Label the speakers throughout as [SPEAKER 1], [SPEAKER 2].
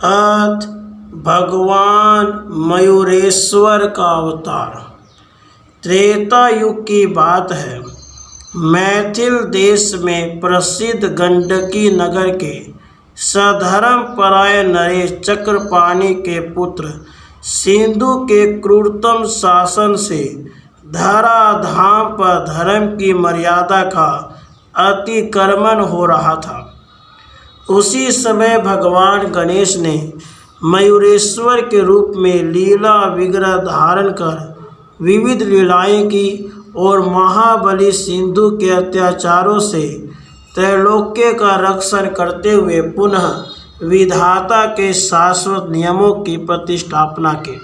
[SPEAKER 1] अथ भगवान मयूरेश्वर का अवतार। त्रेता युग की बात है। मैथिल देश में प्रसिद्ध गंडकी नगर के सधर्म परायण नरेश चक्रपाणि के पुत्र सिंधु के क्रूरतम शासन से धराधाम पर धर्म की मर्यादा का अतिक्रमण हो रहा था। उसी समय भगवान गणेश ने मयूरेश्वर के रूप में लीला विग्रह धारण कर विविध लीलाएं की और महाबली सिंधु के अत्याचारों से त्रैलोक्य का रक्षण करते हुए पुनः विधाता के शाश्वत नियमों की प्रतिष्ठापना की।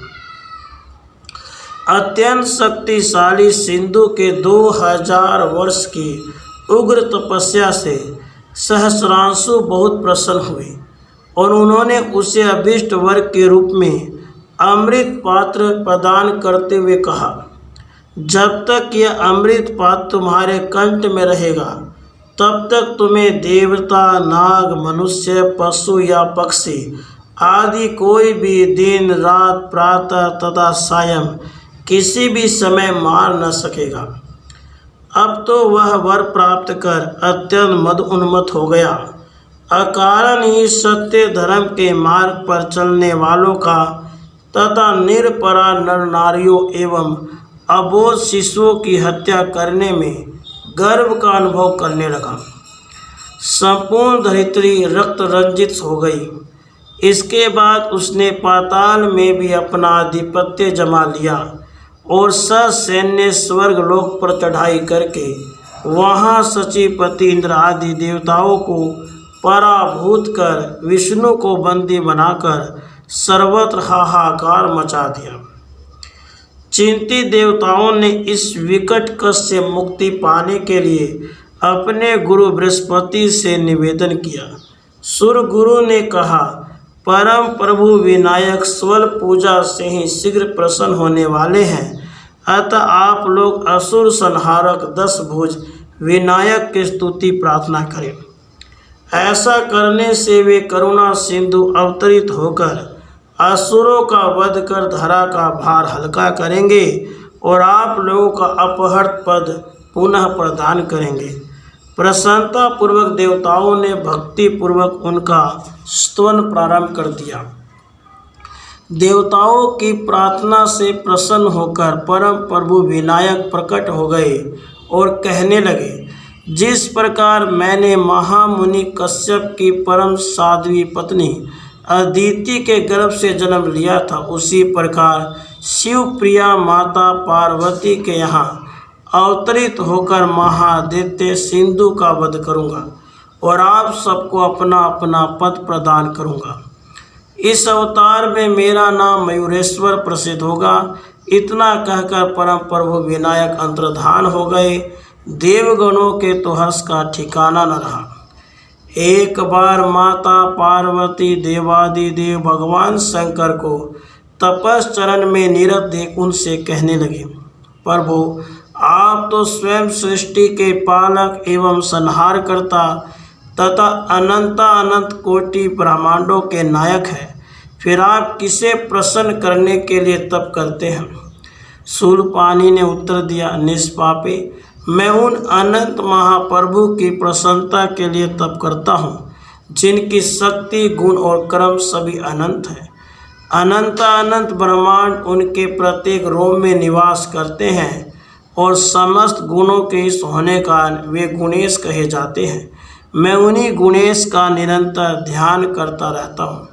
[SPEAKER 1] अत्यंत शक्तिशाली सिंधु के 2000 वर्ष की उग्र तपस्या से सहस्रांशु बहुत प्रसन्न हुए और उन्होंने उसे अभीष्ट वर के रूप में अमृत पात्र प्रदान करते हुए कहा, जब तक यह अमृत पात्र तुम्हारे कंठ में रहेगा तब तक तुम्हें देवता, नाग, मनुष्य, पशु या पक्षी आदि कोई भी दिन रात, प्रातः तथा सायं किसी भी समय मार न सकेगा। अब तो वह वर प्राप्त कर अत्यंत मद उन्मत्त हो गया। अकारण ही सत्य धर्म के मार्ग पर चलने वालों का तथा निरपरा नर नारियों एवं अबोध शिशुओं की हत्या करने में गर्व का अनुभव करने लगा। संपूर्ण धरित्री रक्त रंजित हो गई। इसके बाद उसने पाताल में भी अपना आधिपत्य जमा लिया और ससैन्य स्वर्ग लोक पर चढ़ाई करके वहाँ सचिपति इंद्र आदि देवताओं को पराभूत कर विष्णु को बंदी बनाकर सर्वत्र हाहाकार मचा दिया। चिंतित देवताओं ने इस विकट कष्ट से मुक्ति पाने के लिए अपने गुरु बृहस्पति से निवेदन किया। सूर्य गुरु ने कहा, परम प्रभु विनायक स्वल पूजा से ही शीघ्र प्रसन्न होने वाले हैं, अतः आप लोग असुर संहारक 10 भुज विनायक की स्तुति प्रार्थना करें। ऐसा करने से वे करुणा सिंधु अवतरित होकर असुरों का वध कर धरा का भार हल्का करेंगे और आप लोगों का अपहृत पद पुनः प्रदान करेंगे। प्रसन्नता पूर्वक देवताओं ने भक्ति पूर्वक उनका स्तवन प्रारंभ कर दिया। देवताओं की प्रार्थना से प्रसन्न होकर परम प्रभु विनायक प्रकट हो गए और कहने लगे, जिस प्रकार मैंने महामुनि कश्यप की परम साध्वी पत्नी अदिति के गर्भ से जन्म लिया था, उसी प्रकार शिव प्रिया माता पार्वती के यहाँ अवतरित होकर महादित्य सिंधु का वध करूँगा और आप सबको अपना अपना पद प्रदान करूँगा। इस अवतार में मेरा नाम मयूरेश्वर प्रसिद्ध होगा। इतना कहकर परम प्रभु विनायक अंतर्धान हो गए। देवगणों के तो हर्ष का ठिकाना न रहा। एक बार माता पार्वती देवादिदेव भगवान शंकर को तपश्चरण में निरत देख उनसे कहने लगे, प्रभु आप तो स्वयं सृष्टि के पालक एवं संहारकर्ता तथा अनंत कोटि ब्रह्मांडों के नायक हैं, फिर आप किसे प्रसन्न करने के लिए तप करते हैं? शूलपाणि ने उत्तर दिया, निष्पापे मैं उन अनंत महाप्रभु की प्रसन्नता के लिए तप करता हूँ, जिनकी शक्ति, गुण और कर्म सभी अनंत है। अनंत ब्रह्मांड उनके प्रत्येक रोम में निवास करते हैं और समस्त गुणों के इस होने का वे गुणेश कहे जाते हैं। मैं उन्हीं गुणेश का निरंतर ध्यान करता रहता हूँ।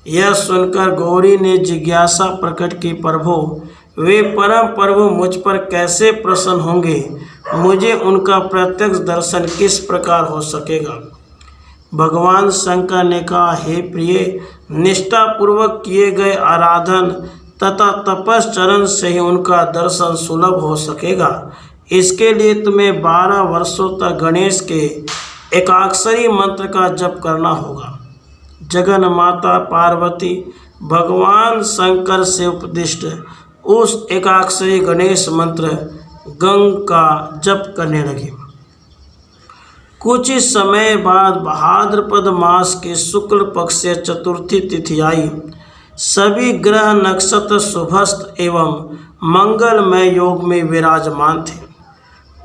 [SPEAKER 1] यह सुनकर गौरी ने जिज्ञासा प्रकट की, प्रभु वे परम प्रभु मुझ पर कैसे प्रसन्न होंगे? मुझे उनका प्रत्यक्ष दर्शन किस प्रकार हो सकेगा? भगवान शंकर ने कहा, हे प्रिय, निष्ठापूर्वक किए गए आराधन तथा तपश्चरण से ही उनका दर्शन सुलभ हो सकेगा। इसके लिए तुम्हें 12 वर्षों तक गणेश के एकाक्षरी मंत्र का जप करना होगा। जगन माता पार्वती भगवान शंकर से उपदिष्ट उस एकाक्षरी गणेश मंत्र गंग का जप करने लगी। कुछ ही समय बाद भाद्रपद मास के शुक्ल पक्ष से चतुर्थी तिथि आई। सभी ग्रह नक्षत्र शुभस्त एवं मंगलमय योग में विराजमान थे।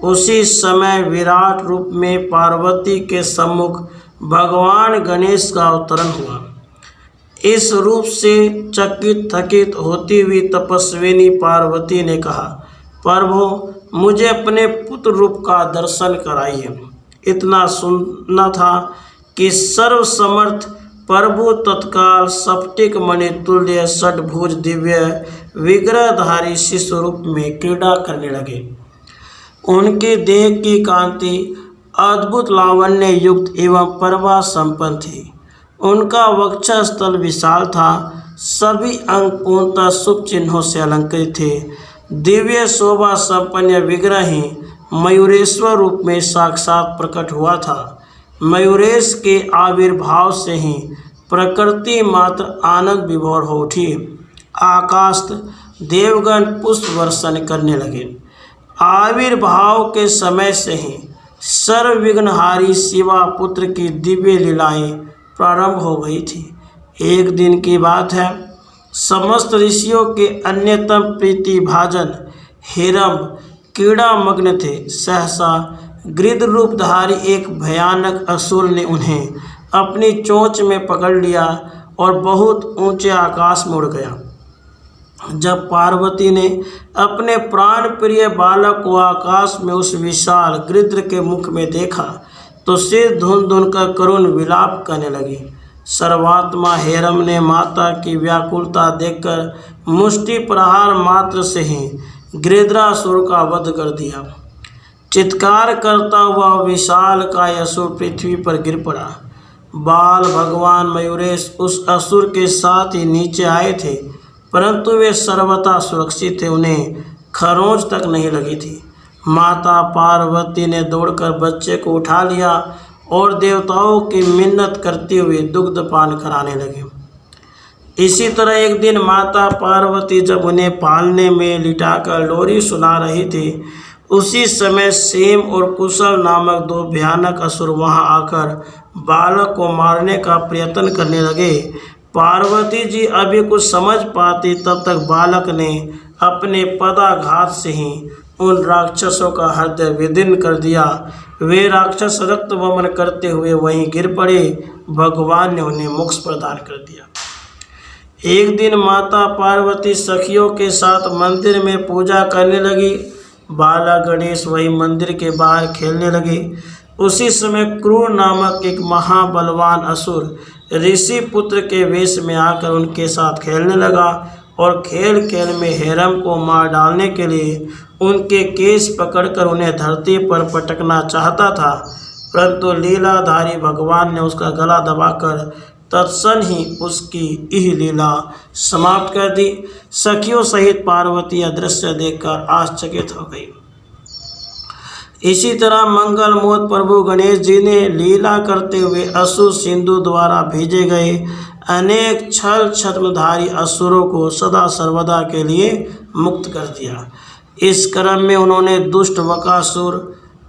[SPEAKER 1] उसी समय विराट रूप में पार्वती के सम्मुख भगवान गणेश का अवतरण हुआ। इस रूप से चकित थकित होती हुई तपस्विनी पार्वती ने कहा, प्रभु मुझे अपने पुत्र रूप का दर्शन कराइए। इतना सुनना था कि सर्वसमर्थ प्रभु तत्काल स्फटिक मणि तुल्य षटभुज दिव्य विग्रहधारी शिशु रूप में क्रीड़ा करने लगे। उनके देह की कांति अद्भुत लावण्य युक्त एवं प्रभा संपन्न थी। उनका वक्षस्थल विशाल था। सभी अंग पूर्णतः शुभ चिन्हों से अलंकृत थे। दिव्य शोभा संपन्न विग्रह ही मयूरेश्वर रूप में साक्षात प्रकट हुआ था। मयूरेश के आविर्भाव से ही प्रकृति मात्र आनंद विभोर हो उठी। आकाश देवगण पुष्प वर्षण करने लगे। आविर्भाव के समय से ही सर्वविघ्नहारी शिवा पुत्र की दिव्य लीलाएं प्रारंभ हो गई थी। एक दिन की बात है, समस्त ऋषियों के अन्यतम प्रीतिभाजन हिरम क्रीड़ा मग्न थे। सहसा गृध रूपधारी एक भयानक असुर ने उन्हें अपनी चोंच में पकड़ लिया और बहुत ऊंचे आकाश में उड़ गया। जब पार्वती ने अपने प्राण प्रिय बालक को आकाश में उस विशाल गृध्र के मुख में देखा तो सिर धुन धुन कर करुण विलाप करने लगी। सर्वात्मा हेरम ने माता की व्याकुलता देखकर मुष्टि प्रहार मात्र से ही गृध्रासुर का वध कर दिया। चित्कार करता हुआ विशाल का असुर पृथ्वी पर गिर पड़ा। बाल भगवान मयूरेश उस असुर के साथ ही नीचे आए थे, परंतु वे सर्वथा सुरक्षित थे। उन्हें खरोंच तक नहीं लगी थी। माता पार्वती ने दौड़कर बच्चे को उठा लिया और देवताओं की मिन्नत करते हुए दुग्ध पान कराने लगे। इसी तरह एक दिन माता पार्वती जब उन्हें पालने में लिटाकर लोरी सुना रही थी, उसी समय सेम और कुशल नामक दो भयानक असुर वहां आकर बालक को मारने का प्रयत्न करने लगे। पार्वती जी अभी कुछ समझ पाती तब तक बालक ने अपने पदाघात से ही उन राक्षसों का हृदय विदीर्ण कर दिया। वे राक्षस रक्त वमन करते हुए वहीं गिर पड़े। भगवान ने उन्हें मोक्ष प्रदान कर दिया। एक दिन माता पार्वती सखियों के साथ मंदिर में पूजा करने लगी। बाला गणेश वही मंदिर के बाहर खेलने लगे। उसी समय क्रूर नामक एक महाबलवान असुर ऋषि पुत्र के वेश में आकर उनके साथ खेलने लगा और खेल खेल में हेरम को मार डालने के लिए उनके केस पकड़कर उन्हें धरती पर पटकना चाहता था, परंतु लीलाधारी भगवान ने उसका गला दबाकर तत्क्षण ही उसकी यह लीला समाप्त कर दी। सखियों सहित पार्वती अदृश्य देखकर आश्चर्यचकित हो गई। इसी तरह मंगल मोद प्रभु गणेश जी ने लीला करते हुए असुर सिंधु द्वारा भेजे गए अनेक छल छद्मधारी असुरों को सदा सर्वदा के लिए मुक्त कर दिया। इस क्रम में उन्होंने दुष्ट वकासुर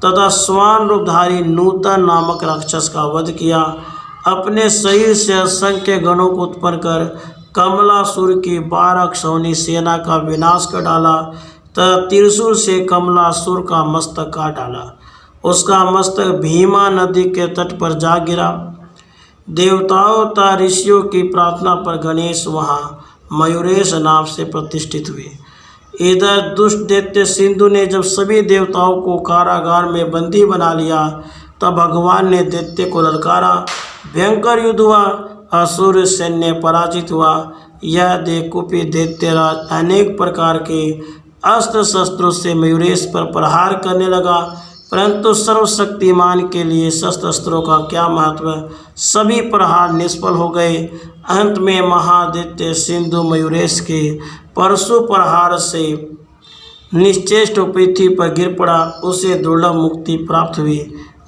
[SPEAKER 1] तथा स्वान रूपधारी नूतन नामक राक्षस का वध किया। अपने शरीर से असंख्य गणों को उत्पन्न कर कमलासुर की 12 क्षौणी सेना का विनाश कर डाला तथा त्रिशूल से कमलासुर का मस्तक काट डाला। उसका मस्तक भीमा नदी के तट पर जा गिरा। देवताओं तथा ऋषियों की प्रार्थना पर गणेश वहाँ मयूरेश नाम से प्रतिष्ठित हुए। इधर दुष्ट दैत्य सिंधु ने जब सभी देवताओं को कारागार में बंदी बना लिया तब भगवान ने दैत्य को ललकारा। भयंकर युद्ध हुआ। असुर सैन्य पराजित हुआ। यह देख कुपी दैत्यराज अनेक प्रकार के अस्त्र शस्त्रों से मयूरेश पर प्रहार करने लगा, परंतु सर्वशक्तिमान के लिए शस्त्रों का क्या महत्व। सभी प्रहार निष्फल हो गए। अंत में महादैत्य सिंधु मयूरेश के परशु प्रहार से निश्चेष्ट पृथ्वी पर गिर पड़ा। उसे दुर्लभ मुक्ति प्राप्त हुई।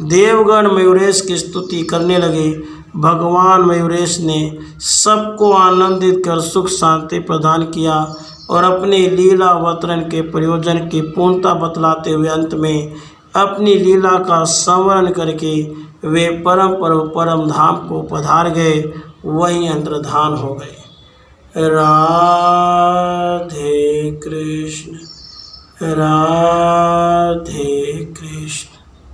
[SPEAKER 1] देवगण मयूरेश की स्तुति करने लगे। भगवान मयूरेश ने सबको आनंदित कर सुख शांति प्रदान किया और अपने लीला अवतरण के प्रयोजन की पूर्णता बतलाते हुए अंत में अपनी लीला का स्मरण करके वे परम परम धाम को पधार गए, वहीं अंतर्धान हो गए। राधे कृष्ण राधे